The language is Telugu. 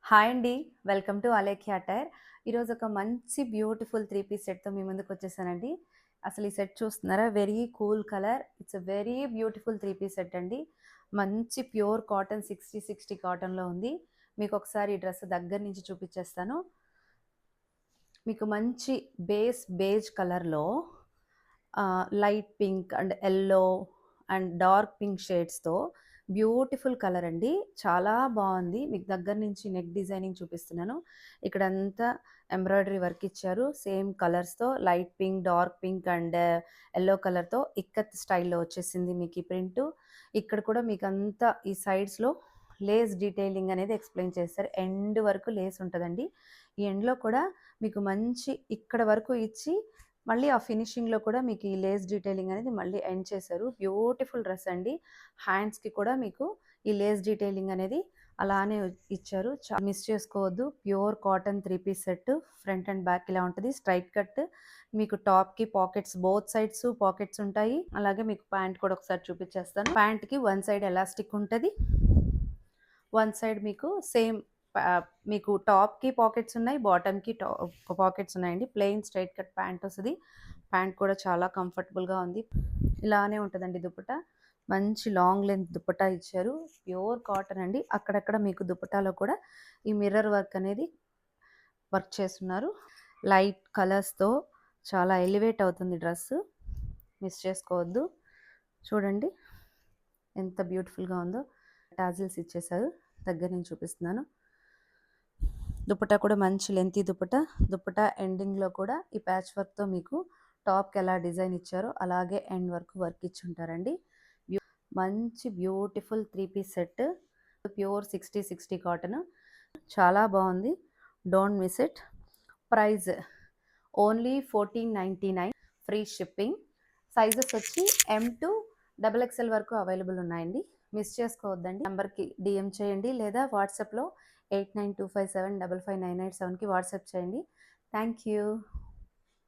హాయ్ అండి. Welcome to Alekhya attire. ఈరోజు ఒక మంచి బ్యూటిఫుల్ 3 పీస్ సెట్‌తో మీ ముందుకొచ్చేసానండి. అసలు ఈ సెట్ చూస్తున్నారా? Very cool colour. It's a very beautiful 3 piece set అండి. మంచి ప్యూర్ కాటన్ 60 కాటన్‌లో ఉంది. మీకొకసారి ఈ డ్రెస్ దగ్గర నుంచి చూపిచ్చేస్తాను. మీకు మంచి బేజ్ కలర్‌లో light pink and yellow and dark pink షేడ్స్‌తో బ్యూటిఫుల్ కలర్ అండి. చాలా బాగుంది. మీకు దగ్గర నుంచి నెక్ డిజైనింగ్ చూపిస్తున్నాను. ఇక్కడంతా ఎంబ్రాయిడరీ వర్క్ ఇచ్చారు. సేమ్ కలర్స్‌తో light pink, dark pink and yellow కలర్‌తో ఇక్కత్ స్టైల్‌లో వచ్చేసింది మీకు ఈ ప్రింటు. ఇక్కడ కూడా మీకంతా ఈ సైడ్స్‌లో లేస్ డీటెయిలింగ్ అనేది ఎక్స్‌ప్లెయిన్ చేశారు. ఎండ్ వరకు లేస్ ఉంటదండి. ఈ ఎండ్‌లో కూడా మీకు మంచి ఇక్కడ వరకు ఇచ్చి మళ్ళీ ఆ ఫినిషింగ్‌లో కూడా మీకు ఈ లేస్ డీటెయిలింగ్ అనేది మళ్ళీ ఎండ్ చేశారు. బ్యూటిఫుల్ డ్రెస్ అండి. హ్యాండ్స్‌కి కూడా మీకు ఈ లేస్ డీటెయిలింగ్ అనేది అలానే ఇచ్చారు. మిస్ చేసుకోవద్దు. Pure cotton 3 piece set. Front and back ఇలా ఉంటది. Straight cut. మీకు టాప్‌కి పాకెట్స్ బోత్ సైడ్స్ పాకెట్స్ ఉంటాయి. అలాగే మీకు ప్యాంట్ కూడా ఒకసారి చూపించేస్తాను. ప్యాంట్‌కి వన్ సైడ్ ఎలాస్టిక్ ఉంటది. వన్ సైడ్ మీకు సేమ్ మీకు టాప్‌కి పాకెట్స్ ఉన్నాయి. బాటమ్‌కి పాకెట్స్ ఉన్నాయండి. ప్లెయిన్ స్ట్రెయిట్ కట్ ప్యాంట్ వస్తది. ప్యాంట్ కూడా చాలా కంఫర్టబుల్‌గా ఉంది. ఇలానే ఉంటదండి దుపట్టా. మంచి లాంగ్ లెంత్ దుపట్టా ఇచ్చారు. ప్యూర్ కాటన్ అండి. అక్కడక్కడ మీకు దుపట్టాలో కూడా ఈ మిర్రర్ వర్క్ అనేది వర్క్ చేసున్నారు. లైట్ కలర్స్‌తో చాలా ఎలివేట్ అవుతుంది డ్రెస్సు. మిస్ చేసుకోవద్దు. చూడండి ఎంత బ్యూటిఫుల్‌గా ఉందో. టాజిల్స్ ఇచ్చేసారు. దగ్గర నుంచి చూపిస్తున్నాను. దుపట్టా కూడా మంచి లెంతీ దుపట్టా. దుపట్టా ఎండింగ్‌లో కూడా ఈ ప్యాచ్ వర్క్‌తో మీకు టాప్‌కి ఎలా డిజైన్ ఇచ్చారో అలాగే ఎండ్ వరకు వర్క్ ఇచ్చుంటారండి. మంచి beautiful 3 piece set. Pure 60 cotton. చాలా బాగుంది. Don't miss it. Price only 1499 free shipping. Sizes వచ్చి ఎమ్ టు డబుల్ ఎక్స్ఎల్ వరకు అవైలబుల్ ఉన్నాయండి. మిస్ చేసుకోవద్దండి. నెంబర్కి డిఎం చేయండి లేదా వాట్సాప్లో 8925755987కి వాట్సాప్ చేయండి. Thank you.